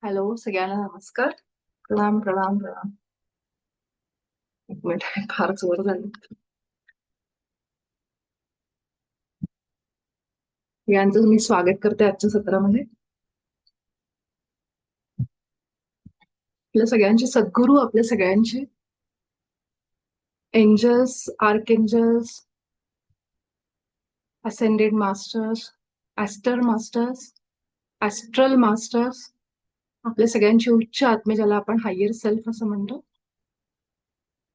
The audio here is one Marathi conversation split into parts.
हॅलो, सगळ्यांना नमस्कार. प्रणाम, प्रणाम, प्रणाम. एक मिनिट, फार जोर झालं. सगळ्यांचं मी स्वागत करते आजच्या सत्रामध्ये. आपल्या सगळ्यांचे सद्गुरू, आपल्या सगळ्यांचे एंजल्स, आर्कएंजल्स, असेंडेड मास्टर्स, ॲस्टर मास्टर्स, ॲस्ट्रल मास्टर्स, आपल्या सगळ्यांचे उच्च आत्मे, ज्याला आपण हायर सेल्फ असं म्हणतो,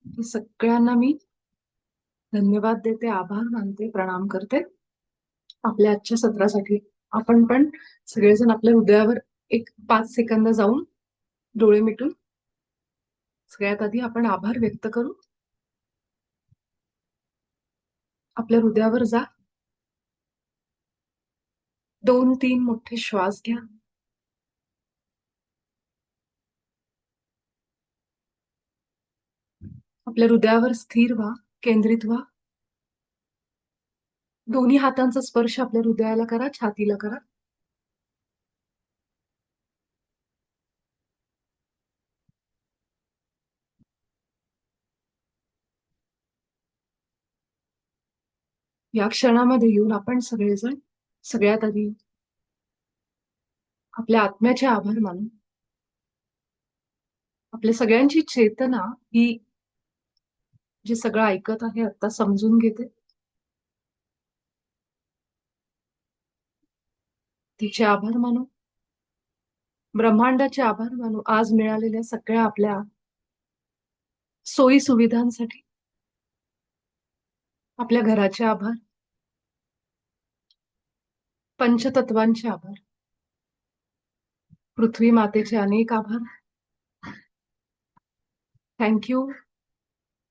ते सगळ्यांना मी धन्यवाद देते, आभार मानते, प्रणाम करते आपल्या आजच्या सत्रासाठी. आपण पण सगळेजण आपल्या हृदयावर एक 5 सेकंद जाऊन डोळे मिटून सगळ्यात आधी आपण आभार व्यक्त करू. आपल्या हृदयावर जा. 2-3 मोठे श्वास घ्या. आपल्या हृदयावर स्थिर व्हा, केंद्रित व्हा. दोन्ही हातांचा स्पर्श आपल्या हृदयाला करा, छातीला करा. या क्षणामध्ये येऊन आपण सगळेजण सगळ्यात आधी आपल्या आत्म्याचे आभार मानू. आपल्या सगळ्यांची चेतना ही जे सगळं ऐकत आहे आता समजून घेते, तिचे आभार मानू. ब्रह्मांडाचे आभार मानू आज मिळालेल्या सगळ्या आपल्या सोयी सुविधांसाठी. आपल्या घराचे आभार, पंचतत्वांचे आभार, पृथ्वी मातेचे अनेक आभार. थँक्यू.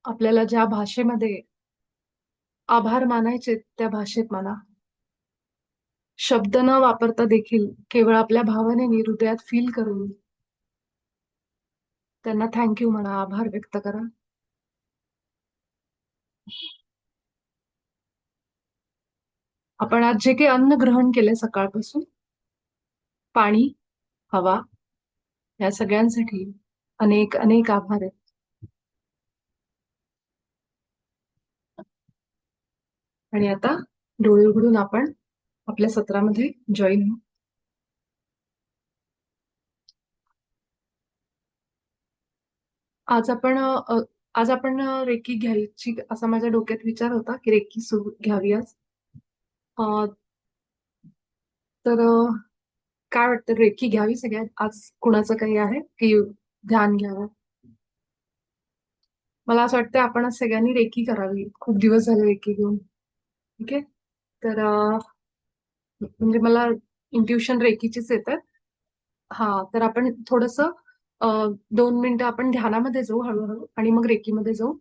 आपल्याला ज्या भाषेमध्ये आभार मानायचे त्या भाषेत माना. शब्द न वापरता देखील केवळ आपल्या भावनेने हृदयात फील करून त्यांना थँक्यू म्हणा, आभार व्यक्त करा. आपण आज जे काही अन्न ग्रहण केले सकाळपासून, पाणी, हवा, या सगळ्यांसाठी अनेक अनेक आभार आहेत. आणि आता डोळे उघडून आपण आपल्या सत्रामध्ये जॉईन होऊ. आज आपण रेकी घ्यायची असा माझ्या डोक्यात विचार होता की रेकी सुरू घ्यावी आज. अ, तर काय वाटतं, रेकी घ्यावी सगळ्यात आज? कुणाचं काही आहे की ध्यान घ्यावं? मला असं वाटतं आपण आज सगळ्यांनी रेकी करावी. खूप दिवस झाले रेकी घेऊन. ठीक आहे. तर म्हणजे मला इंट्युशन रेकीचीच येतात. हा, तर आपण थोडस 2 मिनिटं आपण ध्यानामध्ये जाऊ हळूहळू आणि मग रेकीमध्ये जाऊ.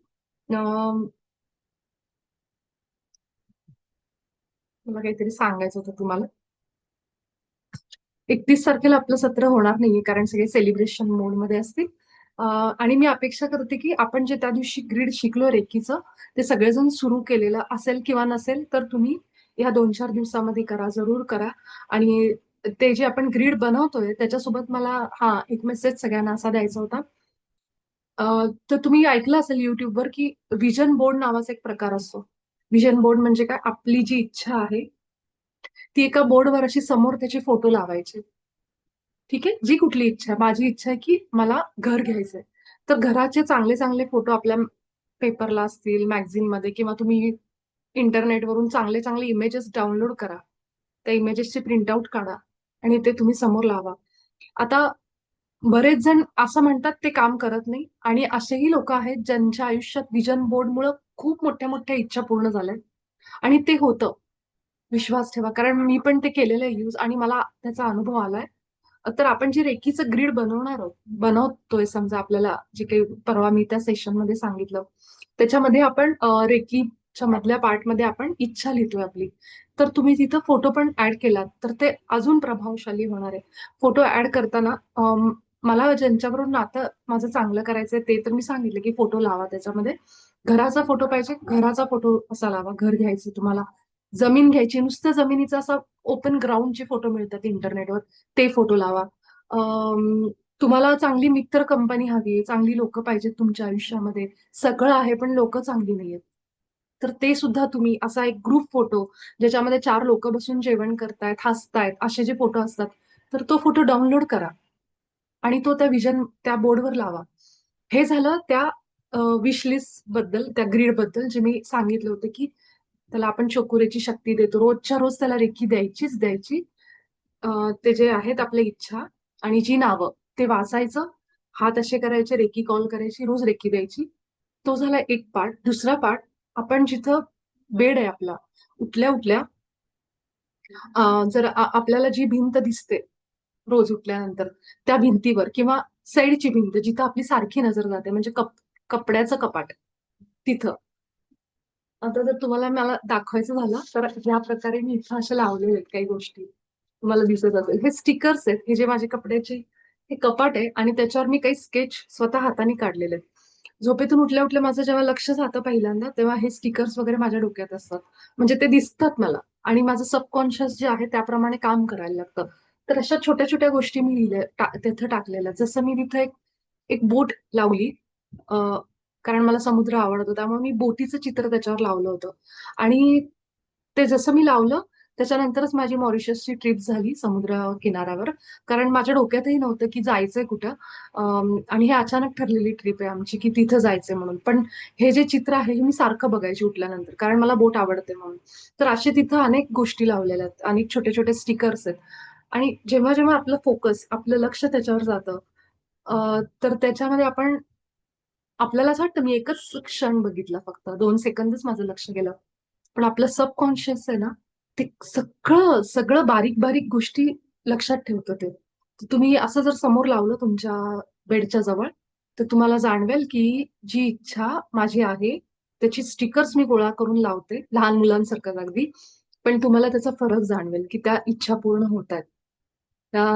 मला काहीतरी सांगायचं होतं तुम्हाला. 31 तारखेला आपलं सत्र होणार नाहीये कारण सगळे सेलिब्रेशन मोड मध्ये असतील. आणि मी अपेक्षा करते की आपण जे त्या दिवशी ग्रीड शिकलो रेकीचं, ते सगळेजण सुरू केलेलं असेल किंवा नसेल तर तुम्ही या 2-4 दिवसामध्ये करा, जरूर करा. आणि ते जे आपण ग्रीड बनवतोय त्याच्यासोबत मला एक मेसेज सगळ्यांना असा द्यायचा होता. तर तुम्ही ऐकलं असेल युट्यूबवर की विजन बोर्ड नावाचा एक प्रकार असतो. विजन बोर्ड म्हणजे काय? आपली जी इच्छा आहे ती एका बोर्डवर अशी समोर त्याचे फोटो लावायचे. ठीक आहे. जी कुठली इच्छा आहे, माझी इच्छा आहे की मला घर घ्यायचंय, तर घराचे चांगले चांगले फोटो आपल्या पेपरला असतील, मॅगझिन मध्ये, किंवा तुम्ही इंटरनेटवरून चांगले चांगले इमेजेस डाउनलोड करा. त्या इमेजेसची प्रिंटआउट काढा आणि ते तुम्ही समोर लावा. आता बरेच जण असं म्हणतात ते काम करत नाही, आणि असेही लोक आहेत ज्यांच्या आयुष्यात विजन बोर्डमुळे खूप मोठ्या मोठ्या इच्छा पूर्ण झाल्या आणि ते होतं. विश्वास ठेवा, कारण मी पण ते केलेलं आहे यूज आणि मला त्याचा अनुभव आलाय. तर आपण जे रेकीचं ग्रीड बनवतोय, समजा आपल्याला जे काही परवा मी त्या सेशन मध्ये सांगितलं, त्याच्यामध्ये आपण रेकीच्या मधल्या पार्टमध्ये आपण इच्छा लिहितोय आपली. तर तुम्ही तिथं फोटो पण ऍड केलात तर ते अजून प्रभावशाली होणार आहे. फोटो ऍड करताना मला ज्यांच्याबरोबर नातं माझं चांगलं करायचंय ते तर मी सांगितलं की फोटो लावा. त्याच्यामध्ये घराचा फोटो पाहिजे, घराचा फोटो असा लावा. घर घ्यायचं तुम्हाला, जमीन घ्यायची, नुसतं जमिनीचा असा ओपन ग्राउंडचे फोटो मिळतात इंटरनेटवर, ते फोटो लावा. अम, तुम्हाला चांगली मित्र कंपनी हवी, चांगली लोक पाहिजेत तुमच्या आयुष्यामध्ये. सगळं आहे पण लोक चांगली नाहीयेत. तर ते सुद्धा तुम्ही असा एक ग्रुप फोटो, ज्याच्यामध्ये 4 लोक बसून जेवण करतायत, हसतायत, असे जे फोटो असतात, तर तो फोटो डाउनलोड करा आणि तो त्या बोर्डवर लावा. हे झालं त्या विश लिस्ट बद्दल, त्या ग्रीड बद्दल, जे मी सांगितलं होतं की त्याला आपण चोकुरेची शक्ती देतो. रोजच्या रोज त्याला रेकी द्यायचीच द्यायची. ते जे आहेत आपल्या इच्छा आणि जी नावं, ते वाचायचं, हात असे करायचे, रेकी कॉल करायची, रोज रेकी द्यायची. तो झाला एक पार्ट. दुसरा पार्ट, आपण जिथं बेड आहे आपला, उठल्या उठल्या जर आपल्याला जी भिंत दिसते रोज उठल्यानंतर, त्या भिंतीवर किंवा साईडची भिंत जिथं आपली सारखी नजर जाते, म्हणजे कपड्याचं कपाट, तिथं. आता जर तुम्हाला मला दाखवायचं झालं तर ह्या प्रकारे मी इथं अशा लावलेले आहेत काही गोष्टी, तुम्हाला दिसत असेल. हे स्टिकर्स आहेत, हे जे माझे कपड्याचे हे कपाट आहे आणि त्याच्यावर मी काही स्केच स्वतः हाताने काढलेले आहेत. झोपेतून उठल्या उठल्या माझं जेव्हा लक्ष जातं पहिल्यांदा, तेव्हा हे स्टिकर्स वगैरे माझ्या डोक्यात असतात. म्हणजे ते दिसतात मला आणि माझं सबकॉन्शियस जे आहे त्याप्रमाणे काम करायला लागतं. तर अशा छोट्या छोट्या गोष्टी मी तिथं टाकलेल्या. जसं मी तिथं एक एक बोट लावली, कारण मला समुद्र आवडतो, त्यामुळे मी बोटीचं चित्र त्याच्यावर लावलं होतं. आणि ते जसं मी लावलं, त्याच्यानंतरच माझी मॉरिशसची ट्रिप झाली समुद्र किनाऱ्यावर. कारण माझ्या डोक्यातही नव्हतं की जायचंय कुठं. आणि हे अचानक ठरलेली ट्रिप आहे आमची की तिथं जायचंय म्हणून. पण हे जे चित्र आहे हे मी सारखं बघायची उठल्यानंतर, कारण मला बोट आवडते म्हणून. तर असे तिथं अनेक गोष्टी लावलेल्या आहेत, अनेक छोटे छोटे स्टिकर्स आहेत. आणि जेव्हा जेव्हा आपलं फोकस, आपलं लक्ष त्याच्यावर जातं, तर त्याच्यामध्ये आपल्याला असं वाटतं मी एकच क्षण बघितला, फक्त 2 सेकंदच माझं लक्ष गेलं. पण आपलं सबकॉन्शियस आहे ना, ते सगळं सगळं बारीक बारीक गोष्टी लक्षात ठेवतं ते. तर तुम्ही असं जर समोर लावलं तुमच्या बेडच्या जवळ, तर तुम्हाला जाणवेल की जी इच्छा माझी आहे त्याची स्टिकर्स मी गोळा करून लावते, लहान मुलांसारखं अगदी. पण तुम्हाला त्याचा फरक जाणवेल की त्या इच्छा पूर्ण होत आहेत.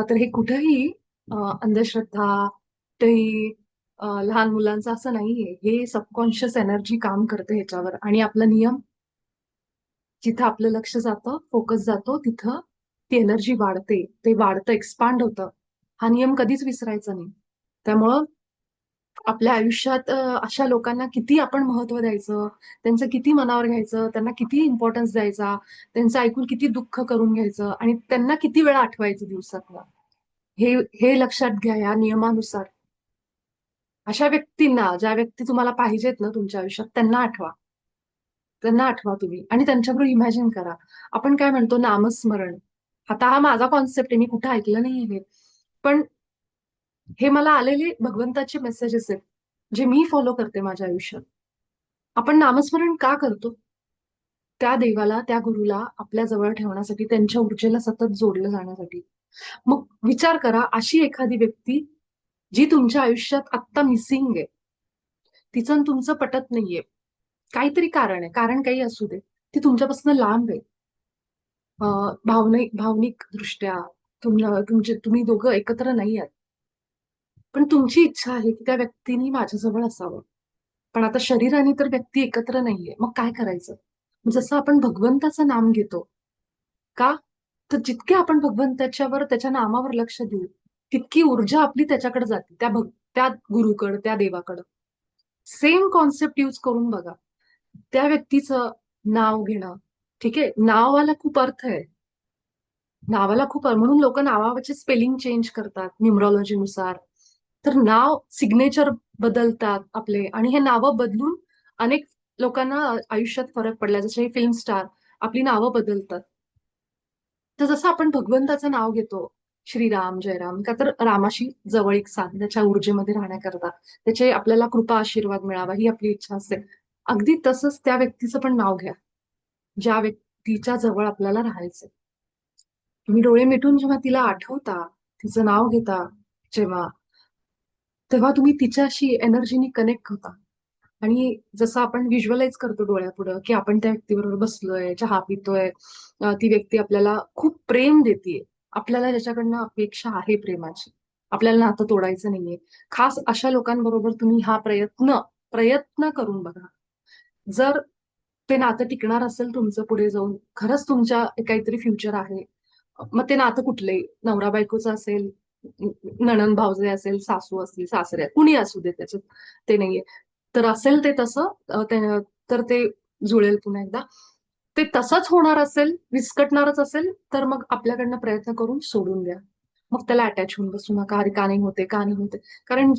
तर हे कुठेही अंधश्रद्धा, कुठेही लहान मुलांचं असं नाहीये. हे सबकॉन्शियस एनर्जी काम करते ह्याच्यावर. आणि आपला नियम, जिथं आपलं लक्ष जातं, फोकस जातो, तिथं ती एनर्जी वाढते, ते वाढतं, एक्सपांड होतं. हा नियम कधीच विसरायचा नाही. त्यामुळं आपल्या आयुष्यात अशा लोकांना किती आपण महत्व द्यायचं, त्यांचं किती मनावर घ्यायचं, त्यांना किती इम्पॉर्टन्स द्यायचा, त्यांचं ऐकून किती दुःख करून घ्यायचं आणि त्यांना किती वेळा आठवायचं दिवसातनं, हे हे लक्षात घ्या या नियमानुसार. अशा व्यक्तींना, ज्या व्यक्ती तुम्हाला पाहिजेत ना तुमच्या आयुष्यात, त्यांना आठवा तुम्ही आणि त्यांच्याबरोबर इमॅजिन करा. आपण काय म्हणतो नामस्मरण. आता हा माझा कॉन्सेप्ट आहे, मी कुठे ऐकलं नाही हे. पण हे मला आलेले भगवंताचे मेसेजेस आहेत, जे मी फॉलो करते माझ्या आयुष्यात. आपण नामस्मरण का करतो? त्या देवाला, त्या गुरुला आपल्या जवळ ठेवण्यासाठी, त्यांच्या ऊर्जेला सतत जोडलं जाण्यासाठी. मग विचार करा, अशी एखादी व्यक्ती जी तुमच्या आयुष्यात आत्ता मिसिंग आहे, तिचं आणि तुमचं पटत नाहीये, काहीतरी कारण आहे, कारण काही असू दे, ती तुमच्यापासून लांब आहे. भावनिक भावनिक दृष्ट्या तुम्ही दोघं एकत्र नाही आहात. पण तुमची इच्छा आहे की त्या व्यक्तीनी माझ्याजवळ असावं. पण आता शरीराने तर व्यक्ती एकत्र नाहीये, मग काय करायचं? जसं आपण भगवंताचं नाम घेतो, का? तर जितके आपण भगवंताच्यावर, त्याच्या नामावर लक्ष देऊ, तितकी ऊर्जा आपली त्याच्याकडे जाते, त्या गुरुकडं, त्या देवाकडं. सेम कॉन्सेप्ट यूज करून बघा. त्या व्यक्तीचं नाव घेणं, ठीक आहे, नावाला खूप अर्थ आहे. नावाला खूप म्हणून लोक नावाचे स्पेलिंग चेंज करतात न्युमरॉलॉजीनुसार. तर नाव सिग्नेचर बदलतात आपले, आणि हे नावं बदलून अनेक लोकांना आयुष्यात फरक पडला. जसे फिल्म स्टार आपली नावं बदलतात. तर जसं आपण भगवंताचं नाव घेतो, श्रीराम, जयराम, का तर रामाशी जवळीक साधण्याच्या ऊर्जेमध्ये राहण्याकरता, त्याचे आपल्याला कृपा आशीर्वाद मिळावा ही आपली इच्छा असते. अगदी तसंच त्या व्यक्तीचं पण नाव घ्या, ज्या व्यक्तीच्या जवळ आपल्याला राहायचं. तुम्ही डोळे मिटून जेव्हा तिला आठवता, तिचं नाव घेता जेव्हा, तेव्हा तुम्ही तिच्याशी एनर्जीनी कनेक्ट होता. आणि जसं आपण व्हिज्युअलाइज करतो डोळ्यापुढं की आपण त्या व्यक्तीबरोबर बसलोय, चहा पितोय, ती व्यक्ती आपल्याला खूप प्रेम देते, आपल्याला ज्याच्याकडनं अपेक्षा आहे प्रेमाची, आपल्याला नातं तोडायचं नाहीये. खास अशा लोकांबरोबर तुम्ही हा प्रयत्न प्रयत्न करून बघा. जर ते नातं टिकणार असेल तुमचं पुढे जाऊन, खरंच तुमच्या काहीतरी फ्युचर आहे, मग ते नातं कुठलंही, नवरा बायकोचं असेल, नणंद भावजे असेल, सासू असतील, सासरे कुणी असू दे, त्याच्यात ते नाहीये. तर असेल ते तसं तर ते जुळेल पुन्हा एकदा. ते तसंच होणार असेल, विस्कटणारच असेल, तर मग आपल्याकडनं प्रयत्न करून सोडून द्या. मग त्याला अटॅच होऊन बसू नका, अरे का नाही होते, का नाही होते. कारण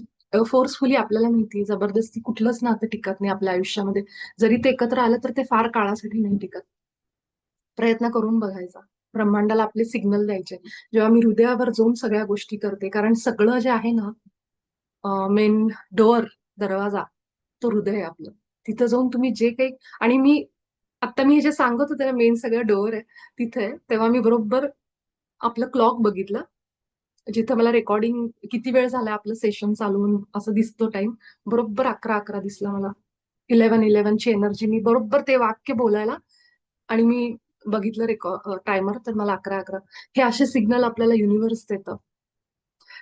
फोर्सफुली आपल्याला माहिती जबरदस्ती कुठलंच नातं टिकत नाही आपल्या आयुष्यामध्ये. जरी ते एकत्र आलं तर ते फार काळासाठी नाही टिकत. प्रयत्न करून बघायचा. ब्रह्मांडाला आपले सिग्नल द्यायचे. जेव्हा मी हृदयावर जाऊन सगळ्या गोष्टी करते, कारण सगळं जे आहे ना, मेन डोअर, दरवाजा, तो हृदय आहे आपलं. तिथं जाऊन तुम्ही जे काही, आणि आता मी हे जे सांगत होते ना, मेन सगळं डोअर आहे तिथे, तेव्हा मी बरोबर आपलं क्लॉक बघितलं, जिथं मला रेकॉर्डिंग किती वेळ झाला आपलं सेशन चालवून असं दिसतो टाइम. बरोबर 11:11 दिसला मला. 11:11 ची एनर्जी, मी बरोबर ते वाक्य बोलायला, आणि मी बघितलं टायमर, तर मला 11:11. हे असे सिग्नल आपल्याला युनिव्हर्स देतं.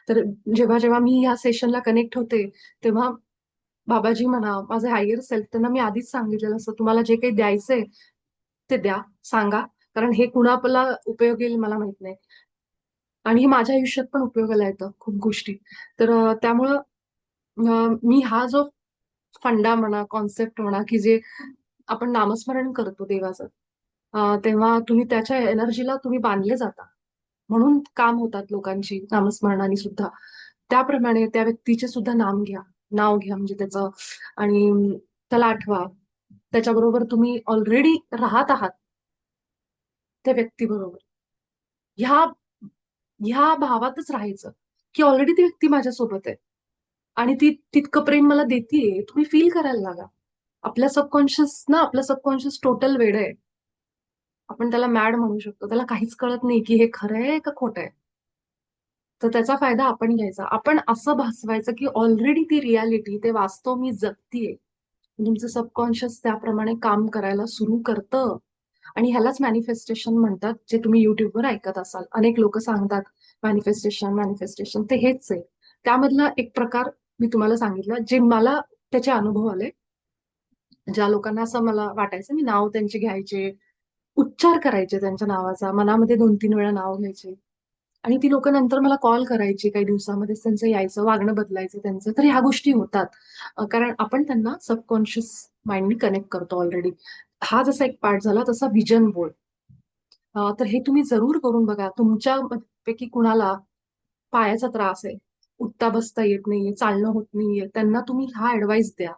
तर जेव्हा जेव्हा मी या सेशनला कनेक्ट होते, तेव्हा बाबाजी म्हणा, माझे हायर सेल्फ, त्यांना मी आधीच सांगितलेलं असं, तुम्हाला जे काही द्यायचंय ते द्या, सांगा. कारण हे कुणाला उपयोग येईल मला माहित नाही, आणि हे माझ्या आयुष्यात पण उपयोगाला येतं खूप गोष्टी. तर त्यामुळं मी हा जो फंडा म्हणा, कॉन्सेप्ट म्हणा, की जे आपण नामस्मरण करतो देवाचं, तेव्हा तुम्ही त्याच्या एनर्जीला तुम्ही बांधले जाता. म्हणून काम होतात लोकांची नामस्मरणाने सुद्धा. त्याप्रमाणे त्या व्यक्तीचे सुद्धा नाव घ्या म्हणजे त्याचं, आणि त्याला आठवा. त्याच्याबरोबर तुम्ही ऑलरेडी राहत आहात त्या व्यक्तीबरोबर. ह्या ह्या भावातच राहायचं, की ऑलरेडी ती व्यक्ती माझ्यासोबत आहे, आणि ती तितकं प्रेम मला देतीये, तुम्ही फील करायला लागा. आपलं सबकॉन्शियस टोटल वेड आहे. आपण त्याला मॅड म्हणू शकतो. त्याला काहीच कळत नाही की हे खरं आहे का खोटं आहे. तर त्याचा फायदा आपण घ्यायचा. आपण असं भासवायचं की ऑलरेडी ती रियालिटी, ते वास्तव मी जगतीये. तुमचं सबकॉन्शियस त्याप्रमाणे काम करायला सुरू करतं. आणि ह्यालाच मॅनिफेस्टेशन म्हणतात, जे तुम्ही युट्यूबवर ऐकत असाल. अनेक लोक सांगतात मॅनिफेस्टेशन, मॅनिफेस्टेशन, ते हेच आहे. त्यामधला एक प्रकार मी तुम्हाला सांगितलं, जे मला त्याचे अनुभव आले. ज्या लोकांना असं मला वाटायचं, मी नाव त्यांचे घ्यायचे, उच्चार करायचे त्यांच्या नावाचा, मनामध्ये 2-3 वेळा नाव घ्यायचे, आणि ती लोक नंतर मला कॉल करायची, काही दिवसामध्येच त्यांचं यायचं, वागणं बदलायचं त्यांचं. तर ह्या गोष्टी होतात. कारण आपण त्यांना सबकॉन्शियस माइंडनी कनेक्ट करतो ऑलरेडी. हा जसा एक पार्ट झाला, तसा विजन बोर्ड. तर हे तुम्ही जरूर करून बघा. तुमच्या पैकी कुणाला पायाचा त्रास आहे, उठता बसता येत नाहीये, चालणं होत नाहीये, त्यांना तुम्ही हा ऍडवाइस द्या.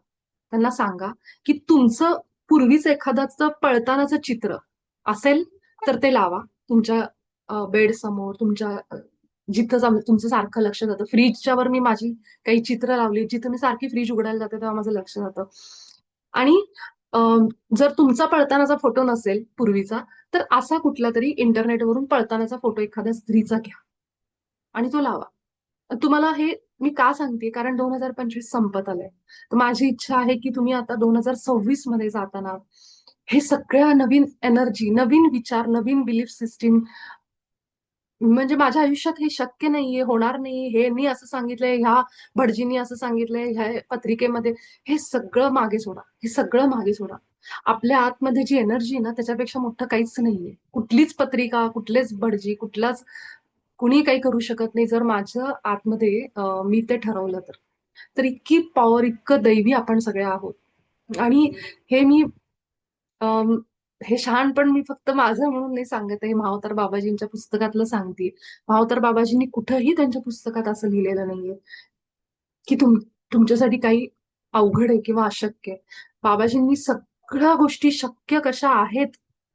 त्यांना सांगा की तुमचं पूर्वीच एखाद्याचं पळतानाचं चित्र असेल तर ते लावा तुमच्या बेड समोर, तुमच्या जिथं तुमचं सारखं लक्ष जातं. फ्रीजच्या वर मी माझी काही चित्र लावली, जिथं मी सारखी फ्रीज उघडायला जाते तेव्हा माझं लक्ष जातं. आणि जर तुमचा पळतानाचा फोटो नसेल पूर्वीचा, तर असा कुठला तरी इंटरनेटवरून पळतानाचा फोटो एखाद्या स्त्रीचा घ्या आणि तो लावा. तुम्हाला हे मी का सांगते, कारण 2025 संपत आलंय. तर माझी इच्छा आहे की तुम्ही आता 2026 मध्ये जाताना हे सगळ्या नवीन एनर्जी, नवीन विचार, नवीन बिलीफ सिस्टीम, म्हणजे माझ्या आयुष्यात हे शक्य नाहीये, होणार नाही, हे मी असं सांगितलंय, ह्या भटजींनी असं सांगितलंय, ह्या पत्रिकेमध्ये, हे सगळं मागे सोडा. हे सगळं मागे सोडा. आपल्या आतमध्ये जी एनर्जी आहे ना, त्याच्यापेक्षा मोठं काहीच नाहीये. कुठलीच पत्रिका, कुठलेच भटजी, कुठलाच कुणी काही करू शकत नाही, जर माझं आतमध्ये मी ते ठरवलं तर. तर इतकी पॉवर, इतकं दैवी आपण सगळे आहोत. आणि हे मी अम, हे शहाणपण मी फक्त माझं म्हणून नाही सांगत आहे, मावतर बाबाजींच्या पुस्तकातलं सांगते. मावतर बाबाजींनी कुठंही त्यांच्या पुस्तकात असं लिहिलेलं नाहीये की तुमच्यासाठी काही अवघड आहे किंवा अशक्य आहे. बाबाजींनी सगळ्या गोष्टी शक्य कशा आहेत,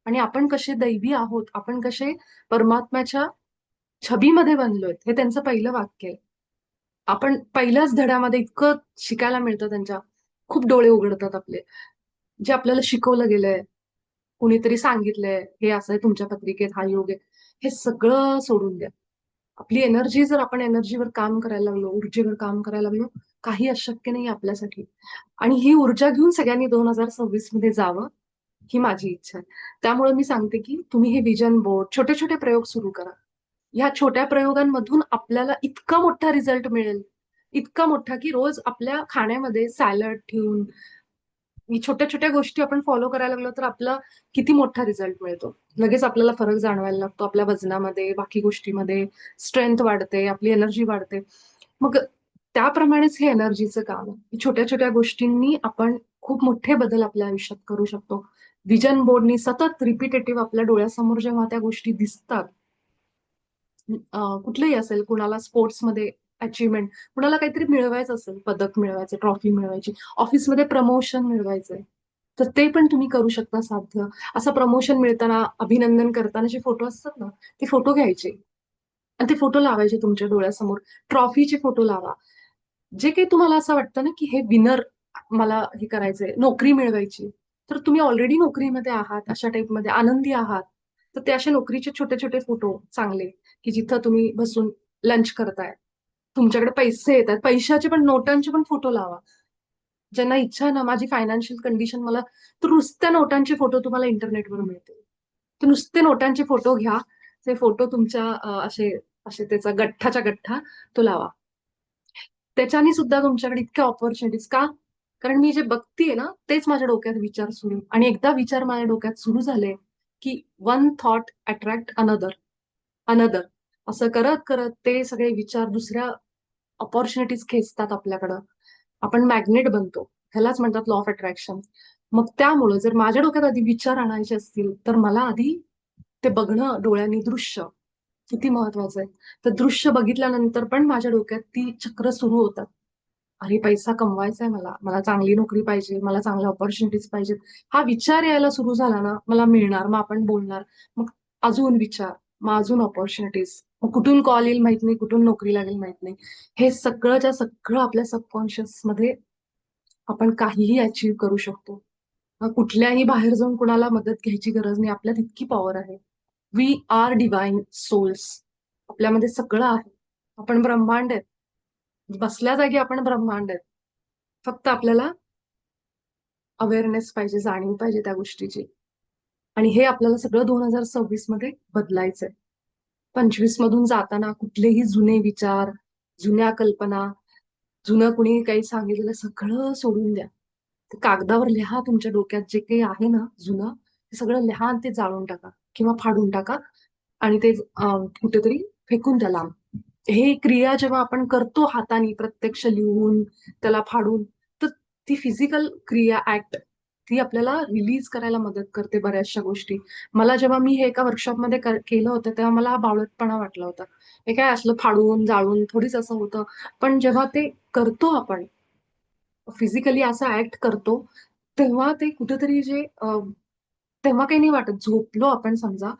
आणि आपण कसे दैवी आहोत, आपण कसे परमात्म्याच्या छबीमध्ये बनलोय, हे त्यांचं पहिलं वाक्य आहे. आपण पहिल्याच धड्यामध्ये इतकं शिकायला मिळतं त्यांच्या. खूप डोळे उघडतात आपले. जे आपल्याला शिकवलं गेलंय, कुणीतरी सांगितलंय, हे असं आहे तुमच्या पत्रिकेत, हा योग आहे, हे सगळं सोडून द्या. आपली एनर्जी, जर आपण एनर्जीवर काम करायला लागलो, ऊर्जेवर काम करायला लागलो, काही अशक्य नाही आपल्यासाठी. आणि ही ऊर्जा घेऊन सगळ्यांनी 2026 मध्ये जावं, ही माझी इच्छा आहे. त्यामुळे मी सांगते की तुम्ही हे विजन बोर्ड, छोटे छोटे प्रयोग सुरू करा. ह्या छोट्या प्रयोगांमधून आपल्याला इतका मोठा रिझल्ट मिळेल, इतका मोठा, की रोज आपल्या खाण्यामध्ये सॅलड ठेवून, छोट्या छोट्या गोष्टी आपण फॉलो करायला लागलो तर आपला किती मोठा रिझल्ट मिळतो. लगेच आपल्याला फरक जाणवायला लागतो आपल्या वजनामध्ये, बाकी गोष्टीमध्ये. स्ट्रेंथ वाढते, आपली एनर्जी वाढते. मग त्याप्रमाणेच हे एनर्जीचं काम आहे. छोट्या छोट्या गोष्टींनी आपण खूप मोठे बदल आपल्या आयुष्यात करू शकतो. विजन बोर्डनी सतत रिपिटेटिव्ह आपल्या डोळ्यासमोर जेव्हा त्या गोष्टी दिसतात, कुठलंही असेल, कुणाला स्पोर्ट्समध्ये अचिव्हमेंट, कुणाला काहीतरी मिळवायचं असेल, पदक मिळवायचं, ट्रॉफी मिळवायची, ऑफिसमध्ये प्रमोशन मिळवायचंय, तर ते पण तुम्ही करू शकता साध्य. असं प्रमोशन मिळताना, अभिनंदन करताना जे फोटो असतात ना, ते फोटो घ्यायचे आणि ते फोटो लावायचे तुमच्या डोळ्यासमोर. ट्रॉफीचे फोटो लावा. जे काही तुम्हाला असं वाटतं ना, की हे विनर, मला हे करायचंय, नोकरी मिळवायची, तर तुम्ही ऑलरेडी नोकरीमध्ये आहात, अशा टाईपमध्ये आनंदी आहात, तर ते असे नोकरीचे छोटे छोटे फोटो चांगले, की जिथं तुम्ही बसून लंच करताय, तुमच्याकडे पैसे येत आहेत, पैशाचे पण, नोटांचे पण फोटो लावा. ज्यांना इच्छा आहे ना, माझी फायनान्शियल कंडिशन मला, तर नुसत्या नोटांचे फोटो तुम्हाला इंटरनेटवर मिळतील. तर नुसते नोटांचे फोटो घ्या, ते फोटो तुमच्या असे असे त्याचा गठ्ठाच्या गठ्ठा तो लावा. त्याच्याने सुद्धा तुमच्याकडे इतक्या ऑपॉर्च्युनिटीज का? कारण मी जे बघतीये ना, तेच माझ्या डोक्यात विचार सुरू, आणि एकदा विचार माझ्या डोक्यात सुरू झाले, की one thought attract another, another, असं करत करत ते सगळे विचार दुसऱ्या ऑपॉर्च्युनिटीज खेचतात आपल्याकडं. आपण मॅग्नेट बनतो. ह्यालाच म्हणतात लॉ ऑफ अट्रॅक्शन. मग त्यामुळं जर माझ्या डोक्यात आधी विचार आणायचे असतील, तर मला आधी ते बघणं डोळ्यांनी, दृश्य किती महत्वाचं आहे. तर दृश्य बघितल्यानंतर पण माझ्या डोक्यात ती चक्र सुरू होतात. अरे, पैसा कमवायचा आहे मला, मला चांगली नोकरी पाहिजे, मला चांगल्या ऑपॉर्च्युनिटीज पाहिजेत. हा विचार यायला सुरू झाला ना, मला मिळणार, मग आपण बोलणार, मग अजून विचार, मग अजून ऑपॉर्च्युनिटीज, मग कुठून कॉल येईल माहित नाही, कुठून नोकरी लागेल माहित नाही. हे सगळंच्या सगळं आपल्या सबकॉन्शियस मध्ये आपण काहीही अचीव्ह करू शकतो. कुठल्याही बाहेर जाऊन कुणाला मदत घ्यायची गरज नाही, आपल्यात इतकी पॉवर आहे. We are divine souls. आपल्यामध्ये सगळं आहे. आपण ब्रह्मांड आहेत. बसल्या जागी आपण ब्रह्मांड आहेत. फक्त आपल्याला अवेअरनेस पाहिजे, जाणीव पाहिजे त्या गोष्टीची. आणि हे आपल्याला सगळं 2026 मध्ये बदलायचंय. 25 मधून जाताना कुठलेही जुने विचार, जुन्या कल्पना, जुनं कुणी काही सांगितलेलं सगळं सोडून द्या. ते कागदावर लिहा, तुमच्या डोक्यात जे काही आहे ना जुनं, ते सगळं लिहा आणि ते जाळून टाका किंवा फाडून टाका, आणि ते कुठेतरी फेकून द्या लांब. हे क्रिया जेव्हा आपण करतो हाताने, प्रत्यक्ष लिहून, त्याला फाडून, तर ती फिजिकल क्रिया, ऍक्ट, ती आपल्याला रिलीज करायला मदत करते बऱ्याचशा गोष्टी. मला जेव्हा मी हे एका वर्कशॉपमध्ये केलं होतं, तेव्हा मला हा बावळटपणा वाटला होता. हे काय असलं फाडून जाळून थोडीच असं होतं. पण जेव्हा ते करतो आपण, फिजिकली असा ऍक्ट करतो, तेव्हा ते कुठेतरी जे तेव्हा काही नाही वाटत. झोपलो आपण समजा,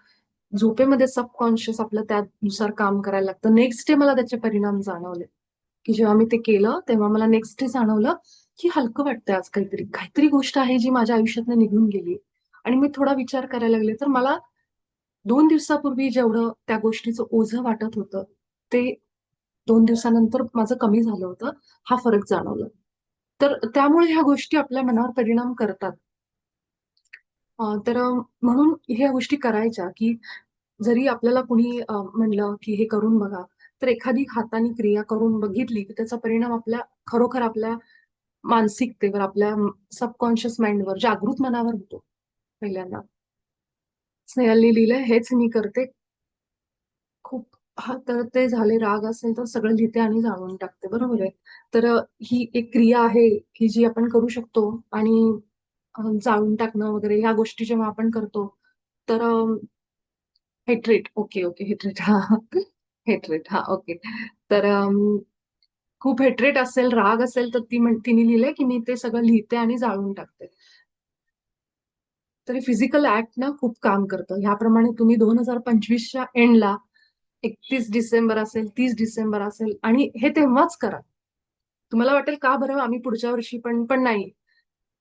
झोपेमध्ये सबकॉन्शियस आपलं त्यानुसार काम करायला लागतं. नेक्स्ट डे मला त्याचे परिणाम जाणवले, की जेव्हा मी ते केलं तेव्हा मला नेक्स्ट डे जाणवलं, की हलकं वाटतंय, आज काहीतरी काहीतरी गोष्ट आहे जी माझ्या आयुष्यातनं निघून गेली. आणि मी थोडा विचार करायला लागले, तर मला 2 दिवसापूर्वी जेवढं त्या गोष्टीचं ओझं वाटत होतं, ते 2 दिवसानंतर माझं कमी झालं होतं. हा फरक जाणवला. तर त्यामुळे ह्या गोष्टी आपल्या मनावर परिणाम करतात. तर म्हणून ह्या गोष्टी करायच्या, की जरी आपल्याला कुणी म्हणलं की हे करून बघा, तर एखादी हाताने क्रिया करून बघितली की त्याचा परिणाम आपल्या, खरोखर आपल्या मानसिकतेवर, आपल्या सबकॉन्शियस माइंडवर, जागृत मनावर होतो पहिल्यांदा. स्नेहलनी लिहिलंय, हेच मी करते खूप. हा, तर ते झाले. राग असेल तर सगळं लिहिते आणि जाळून टाकते, बरोबर आहे. तर ही एक क्रिया आहे की जी आपण करू शकतो. आणि जाळून टाकणं वगैरे ह्या गोष्टी जेव्हा आपण करतो, तर हेट्रेट, ओके ओके, हेट्रेट, हा, हेट्रेट, हा, ओके. तर खूप हेट्रेट असेल, राग असेल, तर तिने लिहिलंय की मी ते सगळं लिहिते आणि जाळून टाकते. तरी फिजिकल ऍक्ट ना खूप काम करतं. ह्याप्रमाणे तुम्ही 2025च्या एंडला, 31 डिसेंबर असेल, 30 डिसेंबर असेल, आणि हे तेव्हाच करा. तुम्हाला वाटेल का बरं आम्ही पुढच्या वर्षी, पण पण नाही.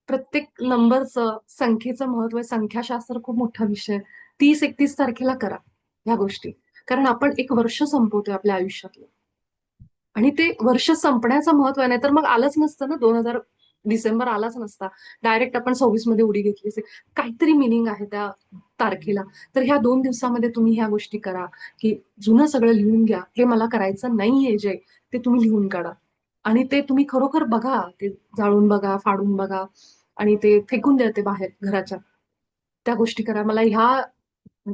प्रत्येक नंबरचं, संख्येचं महत्व आहे. संख्याशास्त्र खूप मोठा विषय आहे. 30-31 तारखेला करा ह्या गोष्टी. कारण आपण एक वर्ष संपवतोय आपल्या आयुष्यातलं. आणि ते वर्ष संपण्याचं महत्व आहे. नाही तर मग आलंच नसतं ना, 2000 डिसेंबर आलाच नसता. डायरेक्ट आपण 26 मध्ये उडी घेतली असती. काहीतरी मिनिंग आहे त्या तारखेला. तर ह्या 2 दिवसामध्ये तुम्ही ह्या गोष्टी करा, की जुनं सगळं लिहून घ्या. हे मला करायचं नाहीये जे, ते तुम्ही लिहून काढा. आणि ते तुम्ही खरोखर बघा, ते जाळून बघा, फाडून बघा. आणि ते फेकून द्या ते बाहेर घराच्या. त्या गोष्टी करा. मला ह्या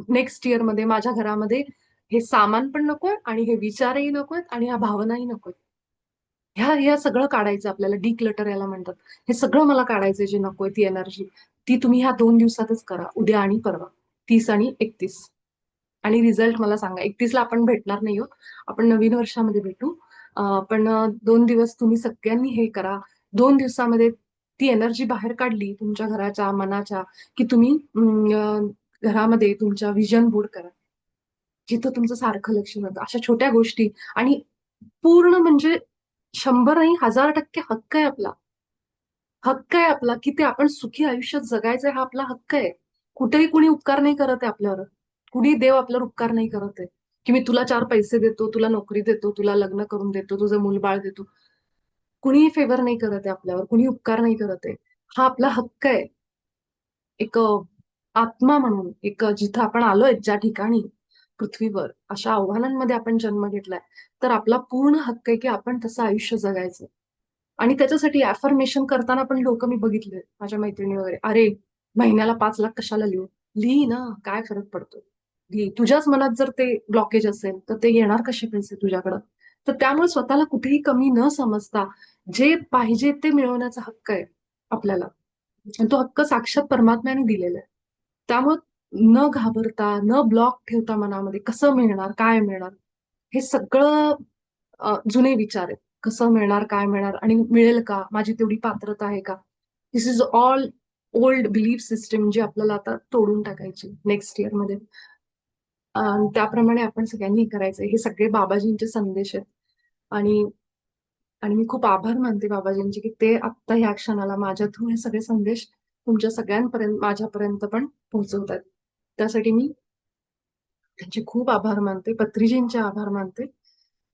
नेक्स्ट इयर मध्ये माझ्या घरामध्ये हे सामान पण नकोय आणि हे विचारही नकोत आणि ह्या भावनाही नकोत. ह्या सगळं काढायचं आपल्याला, डिक्लटर याला म्हणतात. हे सगळं मला काढायचं जे नकोय ती एनर्जी. ती तुम्ही ह्या 2 दिवसातच करा, उद्या आणि परवा, 30 आणि 31. आणि रिझल्ट मला सांगा. 31ला आपण भेटणार नाही हो, आपण नवीन वर्षामध्ये भेटू. पण 2 दिवस तुम्ही सगळ्यांनी हे करा. 2 दिवसामध्ये ती एनर्जी बाहेर काढली तुमच्या घराच्या मनाच्या, की तुम्ही घरामध्ये तुमच्या विजन बोर्ड करा, जिथं तुमचं सारखं लक्ष जातं अशा छोट्या गोष्टी. आणि पूर्ण म्हणजे 100 नाही, 1000% हक्क आहे आपला. हक्क आहे आपला की ते आपण सुखी आयुष्यात जगायचंय, हा आपला हक्क आहे. कुठेही कुणी उपकार नाही करत आहे आपल्यावर. कुणी देव आपल्यावर उपकार नाही करत आहे, की मी तुला 4 पैसे देतो, तुला नोकरी देतो, तुला लग्न करून देतो, तुझं मूलबाळ देतो. कुणीही फेवर नाही करत आहे आपल्यावर, कुणी उपकार नाही करत आहे. हा आपला हक्क आहे. एक आत्मा म्हणून, जिथं आपण आलोय, ज्या ठिकाणी पृथ्वीवर अशा आव्हानांमध्ये आपण जन्म घेतलाय, तर आपला पूर्ण हक्क आहे की आपण तसं आयुष्य जगायचं. आणि त्याच्यासाठी अफर्मेशन करताना पण लोक मी बघितले, माझ्या मैत्रिणी वगैरे, अरे महिन्याला 5 लाख कशाला लिहू. लिही ना, काय फरक पडतो. लिही. तुझ्याच मनात जर ते ब्लॉकेज असेल तर ते येणार कसे पैसे तुझ्याकडं. तर त्यामुळे स्वतःला कुठेही कमी न समजता जे पाहिजे ते मिळवण्याचा हक्क आहे आपल्याला. आणि तो हक्क साक्षात परमात्म्याने दिलेला आहे. त्यामुळे न घाबरता, न ब्लॉक ठेवता मनामध्ये कसं मिळणार, काय मिळणार, हे सगळं जुने विचार आहेत. कसं मिळणार, काय मिळणार आणि मिळेल का, माझी तेवढी पात्रता आहे का. This is all old belief system, जी आपल्याला आता तोडून टाकायची नेक्स्ट इयर मध्ये. त्याप्रमाणे आपण सगळ्यांनी करायचंय. हे सगळे बाबाजींचे संदेश आहेत. आणि आणि मी खूप आभार मानते बाबाजींचे की ते आत्ता ह्या क्षणाला माझ्या थ्रू हे सगळे संदेश तुमच्या सगळ्यांपर्यंत, माझ्यापर्यंत पण पोहोचवतात. त्यासाठी मी त्यांचे खूप आभार मानते, पत्रीजींचे आभार मानते.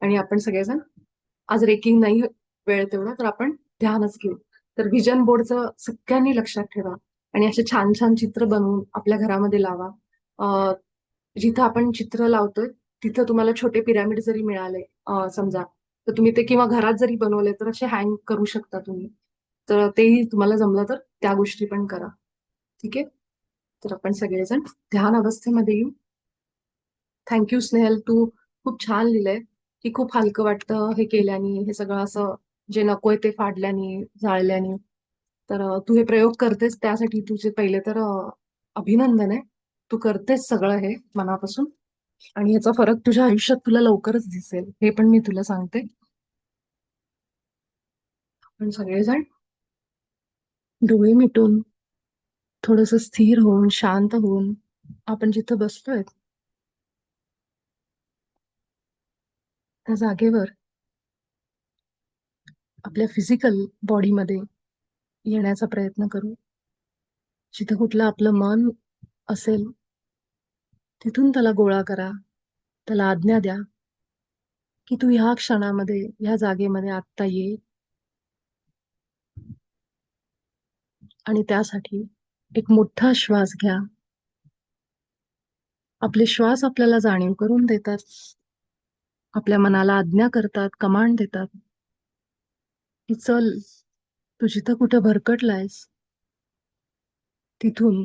आणि आपण सगळेजण आज रेकिंग नाही वेळ तेवढा, तर आपण ध्यानच घेऊ. तर व्हिजन बोर्डचं सगळ्यांनी लक्षात ठेवा आणि असे छान छान चित्र बनवून आपल्या घरामध्ये लावा. अं, जिथं आपण चित्र लावतोय तिथं तुम्हाला छोटे पिरामिड जरी मिळाले समजा, तर तुम्ही ते किंवा घरात जरी बनवले तर असे हँग करू शकता तुम्ही. तर तेही तुम्हाला जमलं तर त्या गोष्टी पण करा. ठीक आहे. तर आपण सगळेजण ध्यान अवस्थेमध्ये येऊ. थँक्यू स्नेहल, तू खूप छान लिहिलंय की खूप हलकं वाटतं हे केल्याने, हे सगळं असं जे नकोय ते फाडल्याने, जाळल्याने. तर तू हे प्रयोग करतेस त्यासाठी तुझे पहिले तर अभिनंदन आहे. तू करतेस सगळं हे मनापासून. आणि याचा फरक तुझ्या आयुष्यात तुला लवकरच दिसेल, हे पण मी तुला सांगते. आपण सगळेजण डोळे मिटून, थोडस स्थिर होऊन, शांत होऊन, आपण जिथं बसतोय त्या जागेवर आपल्या फिजिकल बॉडीमध्ये येण्याचा प्रयत्न करू. जिथं कुठलं आपलं मन असेल तिथून त्याला गोळा करा. त्याला आज्ञा द्या की तू ह्या क्षणामध्ये, ह्या जागेमध्ये आत्ता ये. आणि त्यासाठी एक मोठा श्वास घ्या. आपले श्वास आपल्याला जाणीव करून देतात, आपल्या मनाला आज्ञा करतात, कमांड देतात की चल, तू जिथं कुठं भरकटलायस तिथून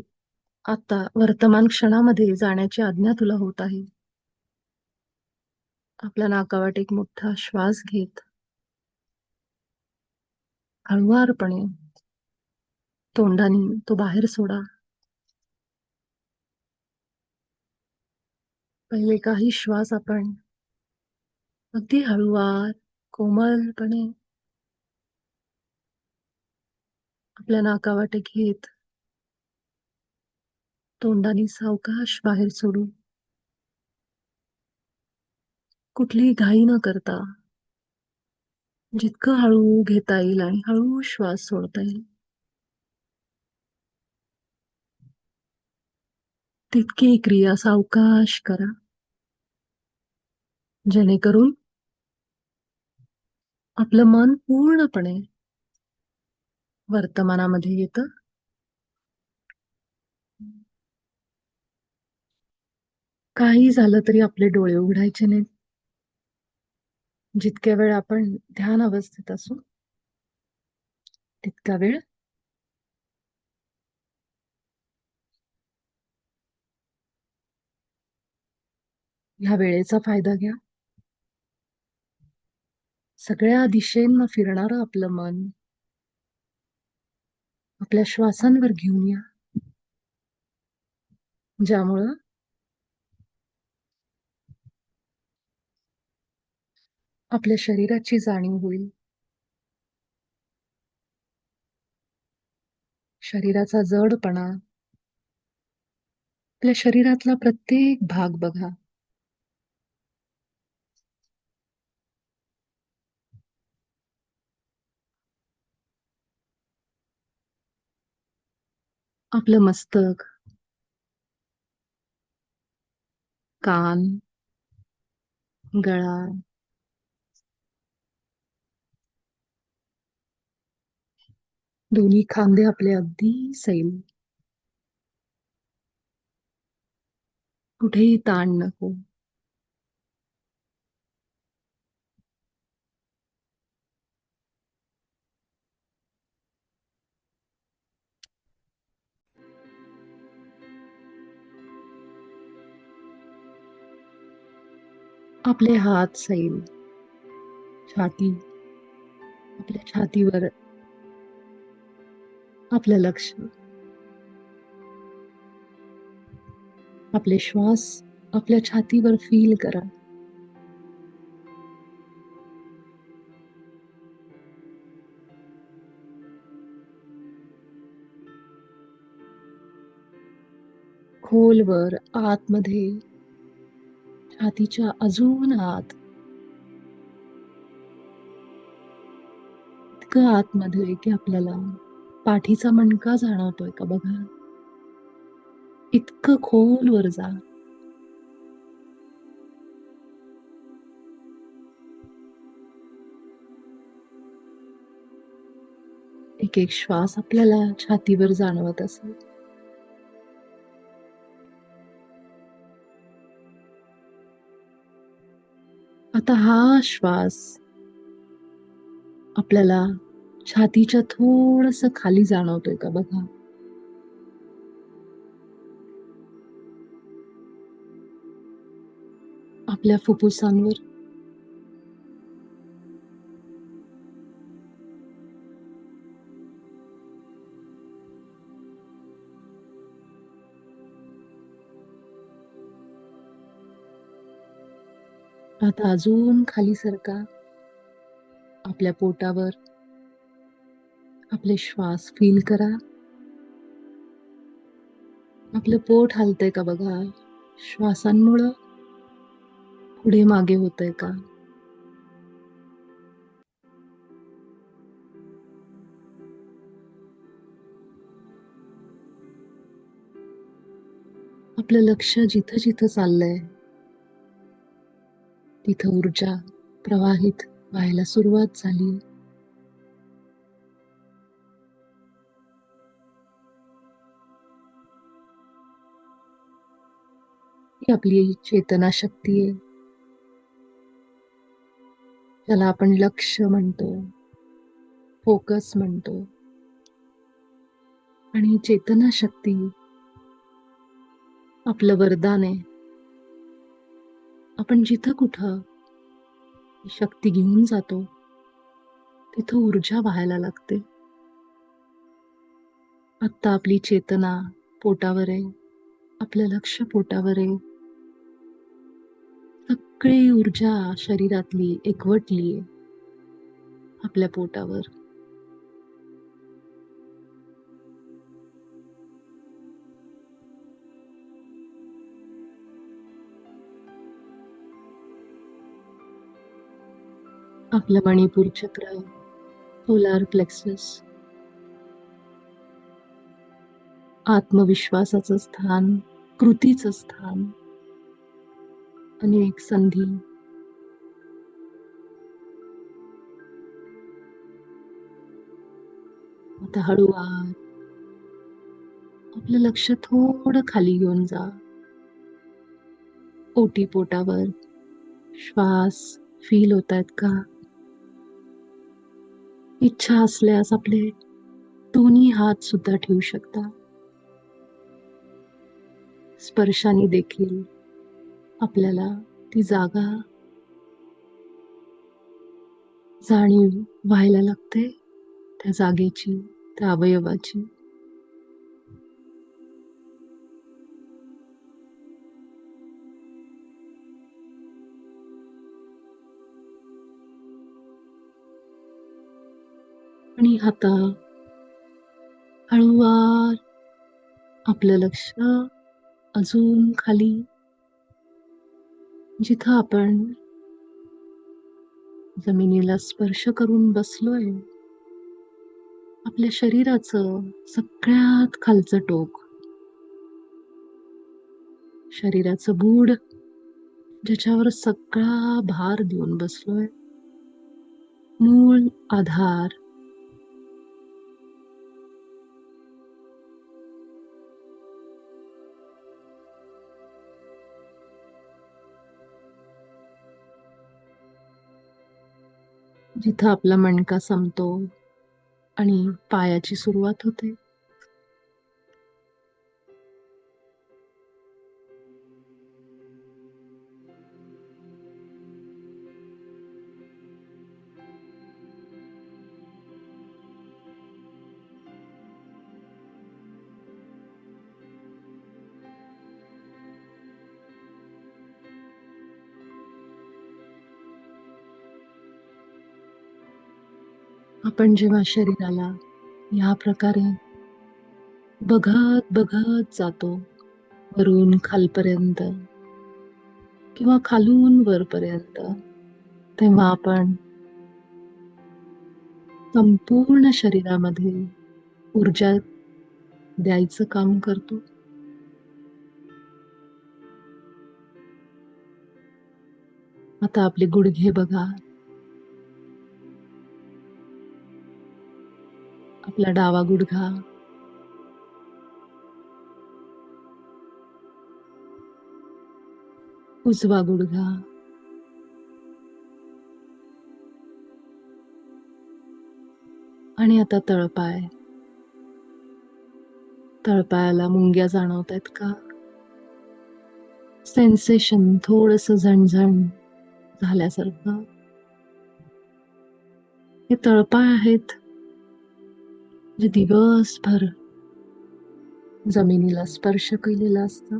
आता वर्तमान क्षणामध्ये जाण्याची आज्ञा तुला होत आहे. आपल्या नाकावाट एक मोठा श्वास घेत हळुवारपणे तोंडाने तो बाहेर सोडा. पहिले काही श्वास आपण अगदी हळुवार, कोमलपणे आपल्या नाकावाटे घेत तोंडाने सावकाश बाहेर सोडू. कुठलीही घाई न करता, जितकं हळू घेता येईल आणि हळू श्वास सोडता येईल तितकी क्रिया सावकाश करा, जेणेकरून आपलं मन पूर्णपणे वर्तमानामध्ये येतं. काही झालं तरी आपले डोळे उघडायचे नाहीत. जितक्या वेळ आपण ध्यान अवस्थेत असू तितका वेळ ह्या वेळेचा फायदा घ्या. सगळ्या दिशेंना फिरणारं आपलं मन आपल्या श्वासांवर घेऊन या, ज्यामुळं आपल्या शरीराची जाणीव होईल. शरीराचा जडपणा, आपल्या शरीरातला प्रत्येक भाग बघा. आपलं मस्तक, कान, गळा, दोन्ही खांदे आपले अगदी सैल. कुठेही ताण नको. आपले हात सैल. छाती, आपल्या छातीवर आपलं लक्ष. आपले श्वास आपल्या छातीवर फील करा. खोलवर आतमध्ये, छातीच्या अजून आत, इतकं आतमध्ये की आपल्याला पाठीचा मणका जाणवतोय का बघा. इतकं खोलवर जा. एक एक श्वास आपल्याला छातीवर जाणवत असेल. आता हा श्वास आपल्याला छातीच्या थोडस खाली जाणवतोय का बघा. आपल्या फुफ्फुसांवर. आता अजून खाली सरका. आपल्या पोटावर आपले श्वास फील करा. आपलं पोट हलतंय का बघा. श्वासांमुळं पुढे मागे होतंय का. आपलं लक्ष जिथं जिथं चाललंय तिथं ऊर्जा प्रवाहित व्हायला सुरुवात झाली. ही आपली चेतना शक्ती आहे, ज्याला आपण लक्ष म्हणतो, फोकस म्हणतो. आणि चेतना शक्ती आपलं वरदान आहे. आपण जिथं कुठं ही शक्ती घेऊन जातो तिथं ऊर्जा वाहायला लागते. आता आपली चेतना पोटावर आहे. आपलं लक्ष पोटावर आहे. सगळी ऊर्जा शरीरातली एकवटली आहे आपल्या पोटावर. आपलं मणिपूर चक्र, सोलार प्लेक्सस, आत्मविश्वासाचं स्थान, कृतीचं स्थान, अनेक संधी. आता हळूवार आपलं लक्ष थोडं खाली घेऊन जा. ओटी पोटावर श्वास फील होतायत का. इच्छा असल्यास आपले दोन्ही हात सुद्धा ठेवू शकता. स्पर्शाने देखील आपल्याला ती जागा जाणीव व्हायला लागते, त्या जागेची, त्या अवयवाची. आणि आता हळूवार आपलं लक्ष अजून खाली, जिथं आपण जमिनीला स्पर्श करून बसलोय, आपल्या शरीराचं सगळ्यात खालचं टोक, शरीराचं बूड, ज्याच्यावर सगळा भार देऊन बसलोय, मूळ आधार. जिथं आपला मणका संपतो आणि पायाची सुरुवात होते. आपण जेव्हा शरीराला या प्रकारे बघत बघत जातो, वरून खालपर्यंत किंवा खालून वरपर्यंत, तेव्हा आपण संपूर्ण शरीरामध्ये ऊर्जा द्यायचं काम करतो. आता आपले गुडघे बघा, आपला डावा गुडघा, उजवा गुडघा, आणि आता तळपाय. तळपायाला मुंग्या जाणवतायत का? सेन्सेशन थोडंसं झणझण झाल्यासारखं. हे तळपाय आहेत, जे दिवसभर जमिनीला स्पर्श केलेलं असतं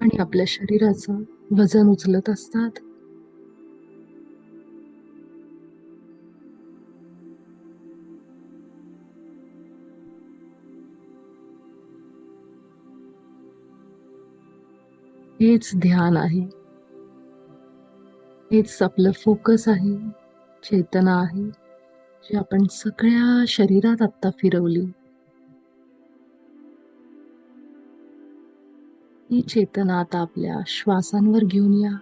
आणि आपल्या शरीराचं वजन उचलत असतात. हेच ध्यान आहे, हेच आपलं फोकस आहे, चेतना आहे, जी आपण सगळ्या शरीरात आत्ता फिरवली. ही चेतना आता आपल्या श्वासांवर घेऊन या.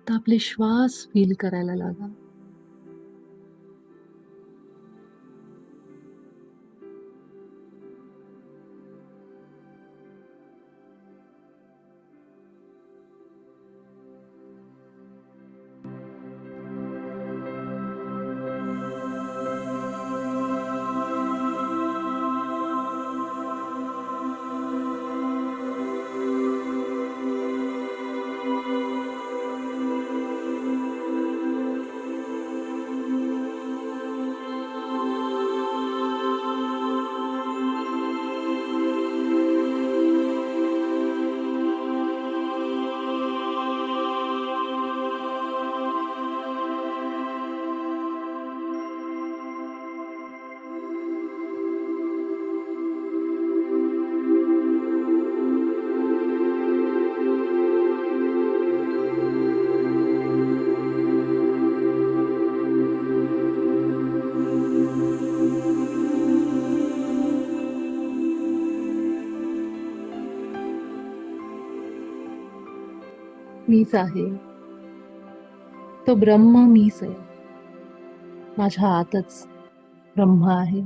तर आपले श्वास फील करायला लागा. मीच आहे, तो ब्रह्म मीच आहे. माझ्या आतच ब्रह्म आहे.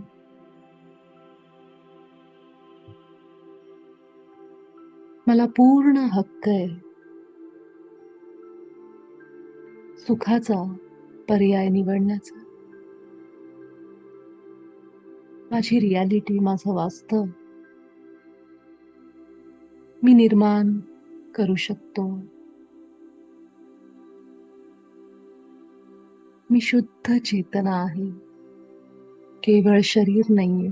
मला पूर्ण हक्क आहे सुखाचा पर्याय निवडण्याचा. माझी रियालिटी, माझं वास्तव मी निर्माण करू शकतो. मी शुद्ध चेतना आहे, केवळ शरीर नाहीये.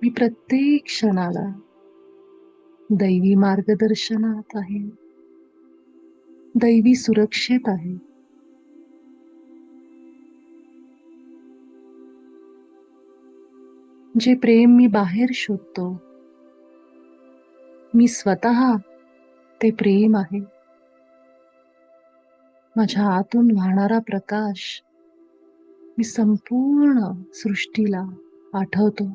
मी प्रत्येक क्षणाला दैवी मार्गदर्शनात आहे, दैवी सुरक्षेत आहे. जे प्रेम मी बाहेर शोधतो, मी स्वतः ते प्रेम आहे. माझ्या आतून वाहणारा प्रकाश मी संपूर्ण सृष्टीला पाठवतो.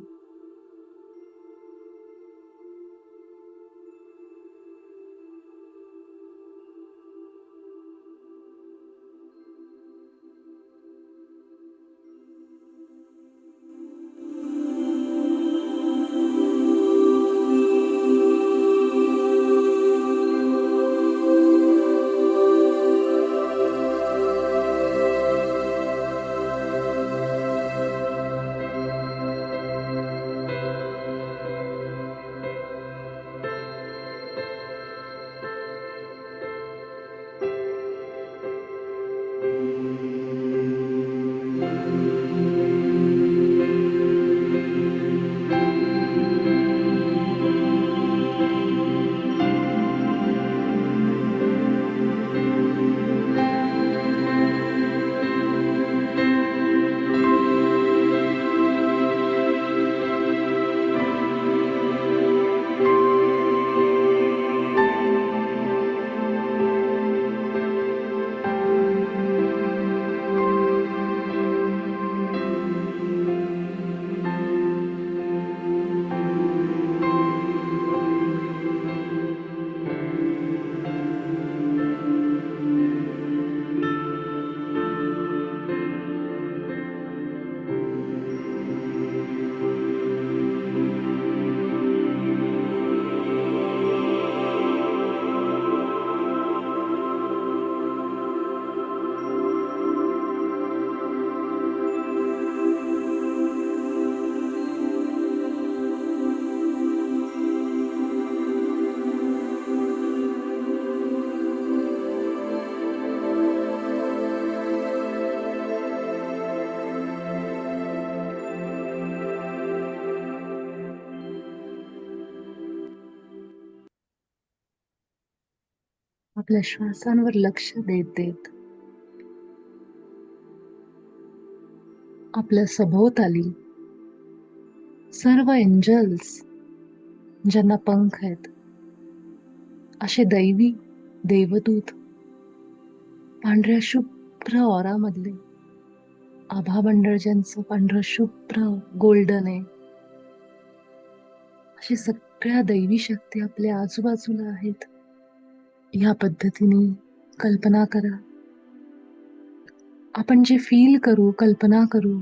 आपल्या श्वासांवर लक्ष देत देत आपल्या सभोवताली सर्व एंजल्स ज्यांना पंख आहेत, असे दैवी देवदूत पांढऱ्या शुभ्र ऑरामधले आभामंडळ ज्यांचं पांढरं शुभ्र गोल्डन आहे, अशी सगळ्या दैवी शक्ती आपल्या आजूबाजूला आहेत. या पद्धतीने कल्पना करा. आपण जे फील करू, कल्पना करू,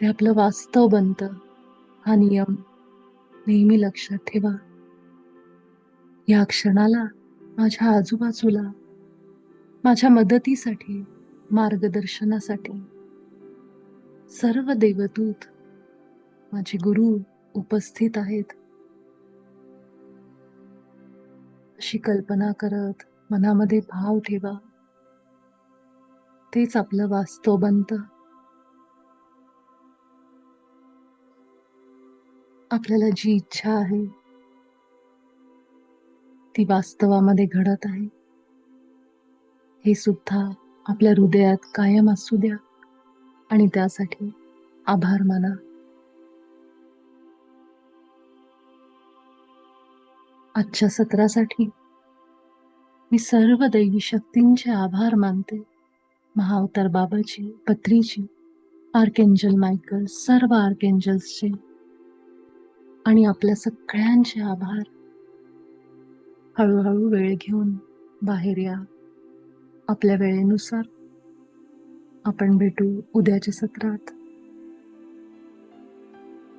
ते आपलं वास्तव बनतं. हा नियम नेहमी लक्षात ठेवा. या क्षणाला माझ्या आजूबाजूला माझ्या मदतीसाठी, मार्गदर्शनासाठी सर्व देवदूत, माझे गुरु उपस्थित आहेत. अशी कल्पना करत मनामध्ये भाव ठेवा. तेच आपलं वास्तव बनतं. आपल्याला जी इच्छा आहे ती वास्तवामध्ये घडत आहे, हे सुद्धा आपल्या हृदयात कायम असू द्या आणि त्यासाठी आभार माना. आजच्या सत्रासाठी मी सर्व दैवी शक्तींचे आभार मानते. महाअवतार बाबाजी, पत्रीजी, आर्कएंजल मायकल, सर्व आर्कएंजल्सचे आणि आपल्या सगळ्यांचे आभार. हळूहळू वेळ घेऊन बाहेर या. आपल्या वेळेनुसार आपण भेटू उद्याच्या सत्रात.